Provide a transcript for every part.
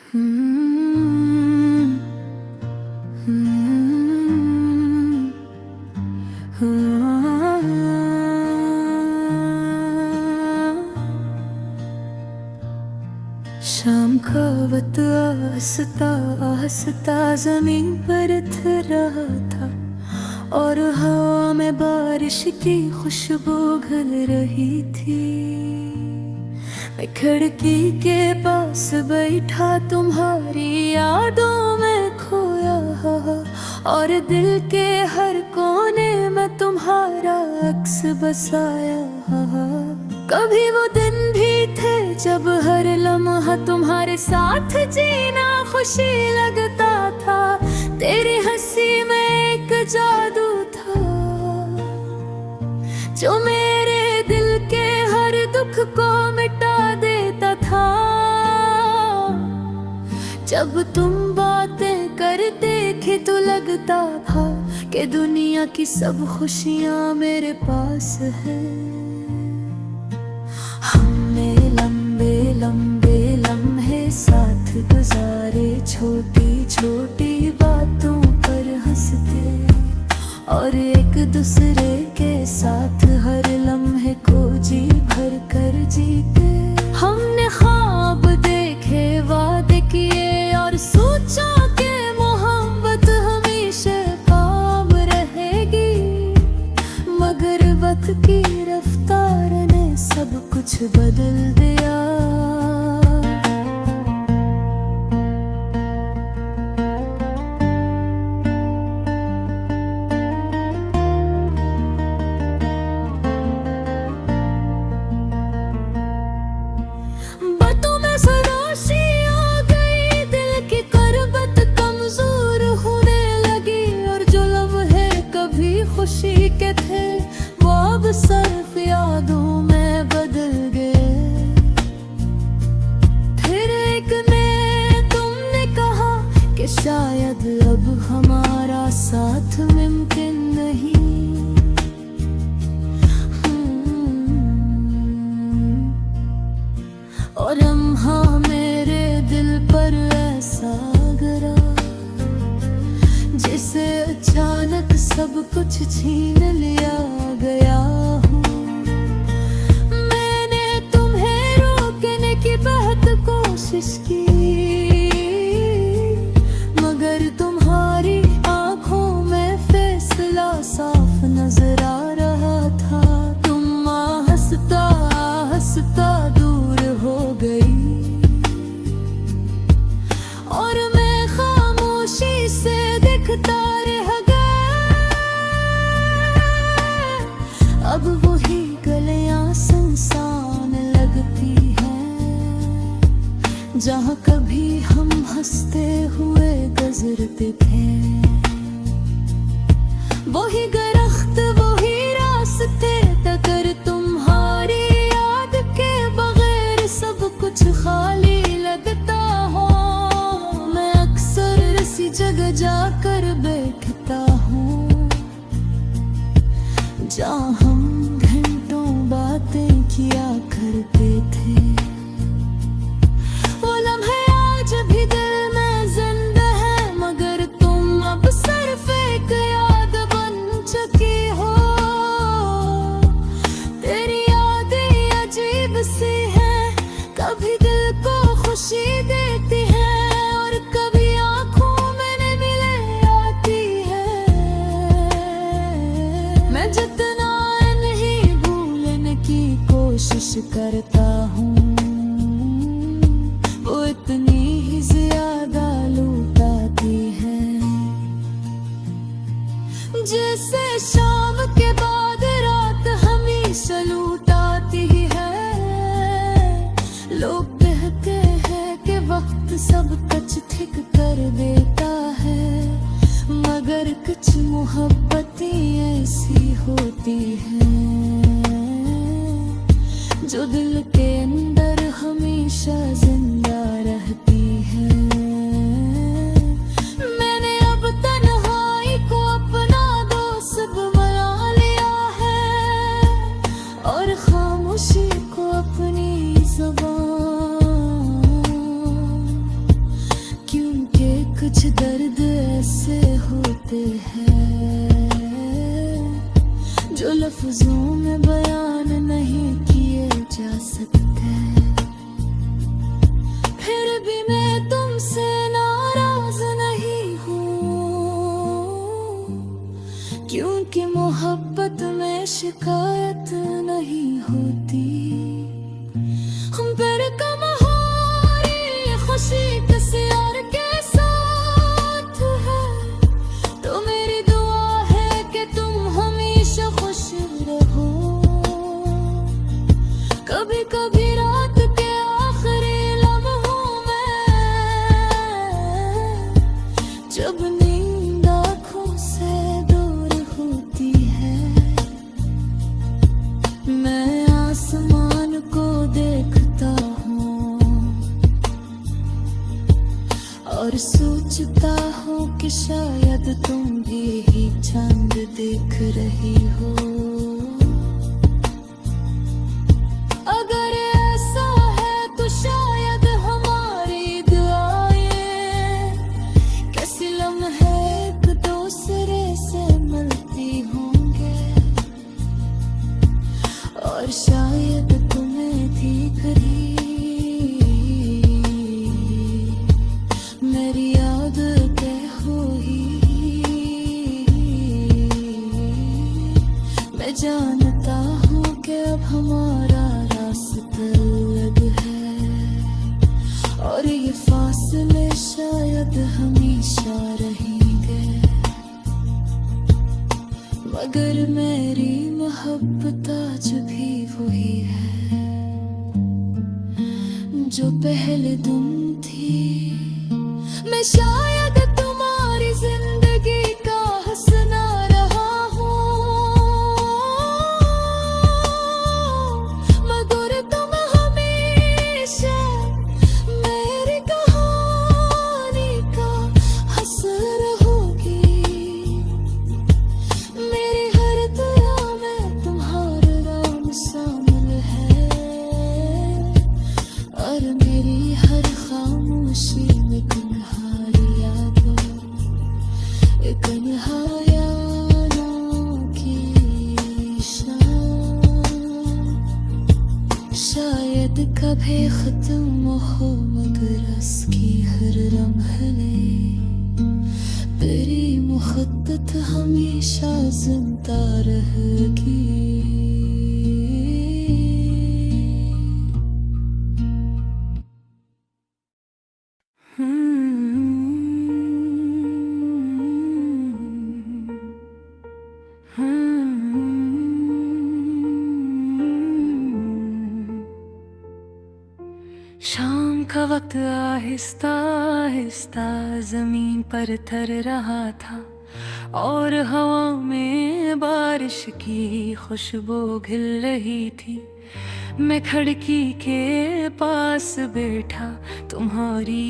हम्म, शाम का वक्त आस्ता आस्ता जमीन पर उतर रहा था और हवा में बारिश की खुशबू घुल रही थी। मैं खिड़की के पास बैठा तुम्हारी यादों में खोया और दिल के हर कोने में तुम्हारा अक्स बसाया। कभी वो दिन भी थे जब हर लम्हा तुम्हारे साथ जीना खुशी लगता था। तेरी हंसी में एक जादू था जो मेरे दिल के हर दुख को मिटा देता था। जब तुम बातें करते थे तो लगता था कि दुनिया की सब खुशियां मेरे पास है। हमने लंबे लंबे लम्हे साथ गुजारे, छोटी छोटी बातों पर हंसते और एक दूसरे के साथ हर लम्हे को जी भर कर जीते। हमने ख्वाब देखे, वादे किए और सोचा कि मोहब्बत हमेशा कायम रहेगी। मगर वक्त की रफ्तार ने सब कुछ बदल दिया। बातों में फरोशी आ गई, दिल की करबत कमजोर होने लगी और जो लम्हे कभी खुशी के थे वो अब सिर्फ यादों में बदल गए। फिर एक ने तुमने कहा कि शायद अब हमारा साथ मुमकिन नहीं। और लम्हा मेरे दिल पर ऐसा गिरा जिसे अचानक सब कुछ छीन लिया गया हूँ। मैंने तुम्हें रोकने की बहुत कोशिश की मगर तुम्हारी आंखों में फैसला साफ नजर आ रहा था। तुम हंसता हंसता दूर हो गई और मैं खामोशी से दिखता रह गया। अब वही गलियां सुनसान लगती हैं जहाँ कभी हम हंसते हुए गुजरते थे। वही दरख्त वही रास्ते टकर तुम्हारी याद के बगैर सब कुछ खाली लगता हो। मैं अक्सर इसी जगह जाकर बैठता हूँ जहाँ हम घंटों बातें किया करते थे। वो लम्हे आज भी दिल में जिंदा है मगर तुम अब सिर्फ एक याद बन चुकी हो। तेरी यादें अजीब सी हैं, कभी दिल को खुशी देती हैं और कभी आंखों में मिले आती है। मैं जितना नहीं भूलने की कोशिश करता हूँ वो इतनी ही ज्यादा लौटाती है। जैसे शाम के बाद रात हमेशा लौटाती है। लोग कहते हैं कि वक्त सब कुछ ठीक कर देता है मगर कुछ मोहब्बतें ऐसी होती हैं जो दिल के अंदर हमेशा जिंदा रहती है। मैंने अब तन्हाई को अपना दोस्त बना लिया है और खामोशी को अपनी ज़बान। कुछ दर्द ऐसे होते हैं जो लफ्जों में बयान नहीं किए जा सकते। फिर भी मैं तुमसे नाराज नहीं हूँ, क्योंकि मोहब्बत में शिकायत नहीं होती। हम पर कम हो रही खुशी किसी और के साथ है, तो मेरी दुआ है कि तुम हमेशा खुश रहो। कभी कभी रात के आखिरी लम्हों में जब नींद आँखों से दूर होती है, मैं आसमान को देखता हूँ और सोचता हूँ कि शायद तुम भी ही चांद देख रही हो। अगर ऐसा है तो शायद हमारी दुआएं कैसे लम्हे एक दूसरे से मिलती होंगे, और शायद तुम्हें ठीक मेरी याद के हो ही। मैं जानता हूँ कि अब हमारा रास्ता अलग है, और ये फासले शायद हमेशा रहेंगे, मगर मेरी मोहब्बत आज भी वही है जो पहले तुम थी। मैं शायद तुम्हारी जिंदगी का हंसना रहा हूँ, मगर तुम हमेशा मेरी कहानी का हंस रहोगी। मेरी हर दुआ में तुम्हारा नाम शामिल है, और मेरी हर खामोशी में तुम्हारी यादों की शान। शायद कभी खत्म हो मगर उसकी हर लम्हे तेरी मुहब्बत हमेशा जिंदा रहेगी। शाम का वक्त आहिस्ता आहिस्ता जमीन पर थर रहा था, और हवा में बारिश की खुशबू घिल रही थी। मैं खिड़की के पास बैठा तुम्हारी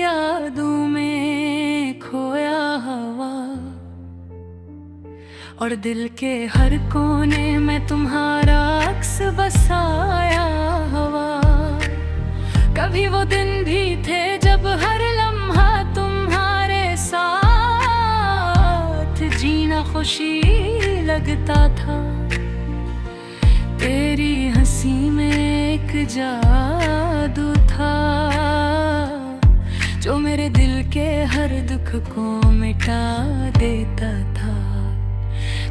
यादों में खोया हवा, और दिल के हर कोने में तुम्हारा अक्स बसाया हवा। कभी वो दिन भी थे जब हर लम्हा तुम्हारे साथ जीना खुशी लगता था। तेरी हंसी में एक जादू था जो मेरे दिल के हर दुख को मिटा देता था।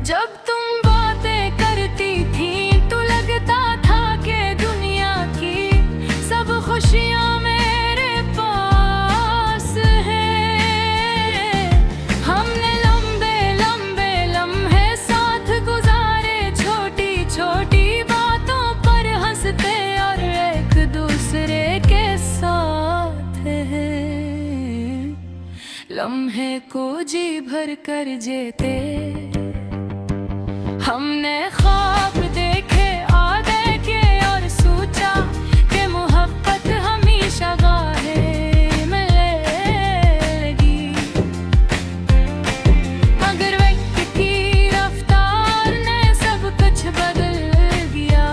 जब तुम बातें करती थी तो लगता था कि दुनिया की सब खुशियाँ मेरे पास हैं। हमने लंबे लंबे लम्हे साथ गुजारे, छोटी छोटी बातों पर हंसते और एक दूसरे के साथ हैं। लम्हे को जी भर कर जीते हमने, ख्वाब देखे आधे के और सोचा कि मोहब्बत हमेशा गाहे मिलेगी। मगर वक्त की रफ्तार ने सब कुछ बदल दिया।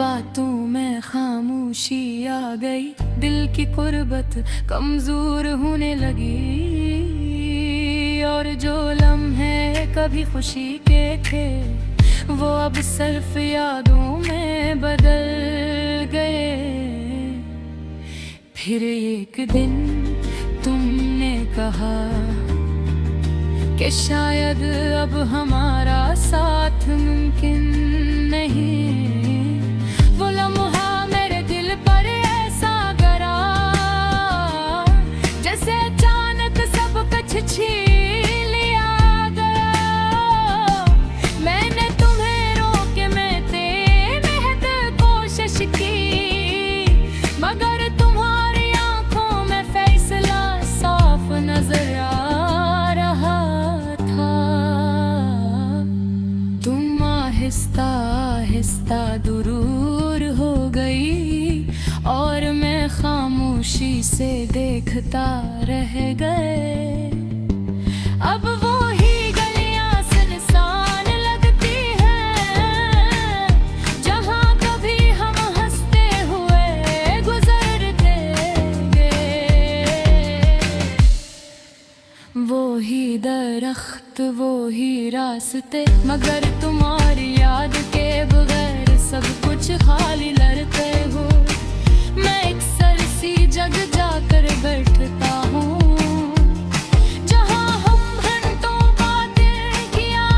बातों में में खामोशी आ गई, दिल की कुर्बत कमजोर होने लगी। और जो लम्हे कभी खुशी के थे वो अब सिर्फ यादों में बदल गए। फिर एक दिन तुमने कहा कि शायद अब हमारा साथ मुमकिन नहीं। वो लम्हा मेरे दिल पर ऐसा गिरा जैसे अचानक सब कुछ छीन लिया गया। मैंने तुम्हें रोके मैं बेहद कोशिश की, मगर तुम्हारी आंखों में फैसला साफ नजर आ रहा था। तुम आहिस्ता आहिस्ता दूर हो गई और मैं खामोशी से देखता रह गए। अब वो ही गलियां सुनसान लगती हैं जहां कभी हम हंसते हुए गुजरते गए। वो ही दरख्त वो ही रास्ते, मगर तुम्हारी याद के बगैर सब कुछ खाली लड़ते हो। मैं एक सरसी जग जाकर बैठता हूँ जहाँ हम घंटों बातें किया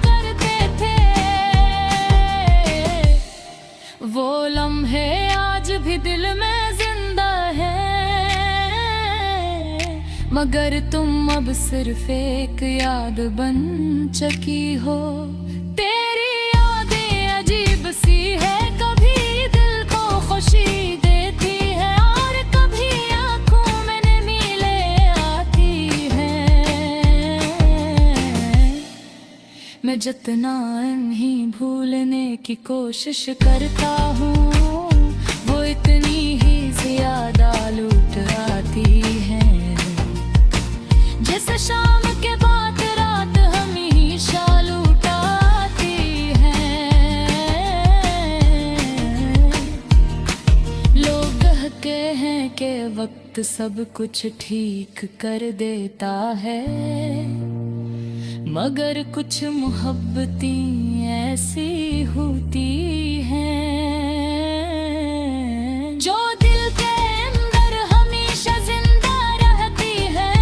करते थे। वो लम्हे आज भी दिल में जिंदा है, मगर तुम अब सिर्फ एक याद बन चुकी हो। तेरी यादें अजीब सी है, कभी दिल को खुशी देती है और कभी आंखों में नमी ले आती है। मैं जितना इन्हीं भूलने की कोशिश करता हूँ वो इतनी ही ज्यादा लूट आती है। जैसे शाम के बाद रात हमेशा लुटाती है। लोग कहते हैं कि वक्त सब कुछ ठीक कर देता है, मगर कुछ मोहब्बतें ऐसी होती हैं जो दिल के अंदर हमेशा जिंदा रहती है।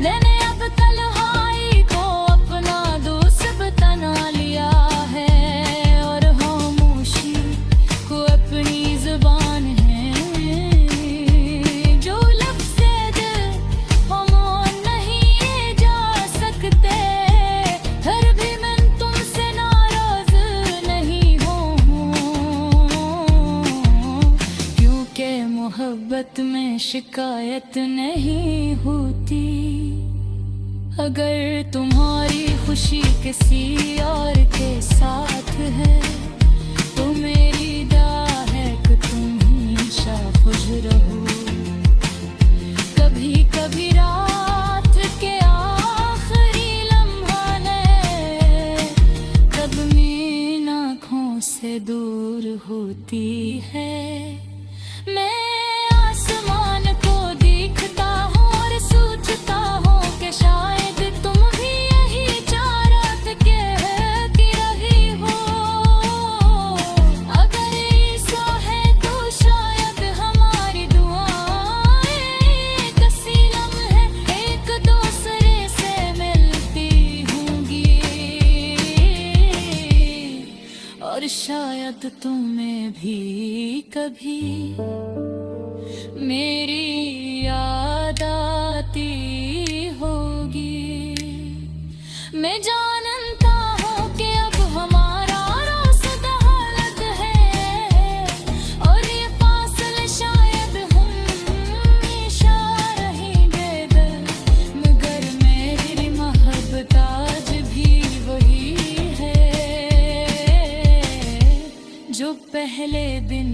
मैंने अब तन्हाई को अपना दोस्त बना लिया है और खामोशी को अपनी जुबान है। जो लफ्ज़ दिल हम नहीं जा सकते, फिर भी मैं तुमसे नाराज नहीं हूँ, क्योंकि मोहब्बत में शिकायत नहीं होती। अगर तुम्हारी खुशी किसी और के साथ है तो मेरी दुआ है कि तुम हमेशा खुश रहो। कभी कभी रात के आखिरी लम्हा ने कब मेरी आँखों से दूर होती है। मैं आसमान को देखता हूँ और सोचता हूँ कि शायद तुम भी यही चाहत कहती रही हो। अगर ऐसा है तो शायद हमारी दुआएं किसी लम्हे एक दूसरे से मिलती होंगी। और शायद तुम्हें भी कभी मेरी याद आती होगी। मैं जानता हूँ कि अब हमारा रास्ता अलग है और ये फासले शायद हमेशा रहेंगे दर, मगर मेरी मोहब्बत आज भी वही है जो पहले दिन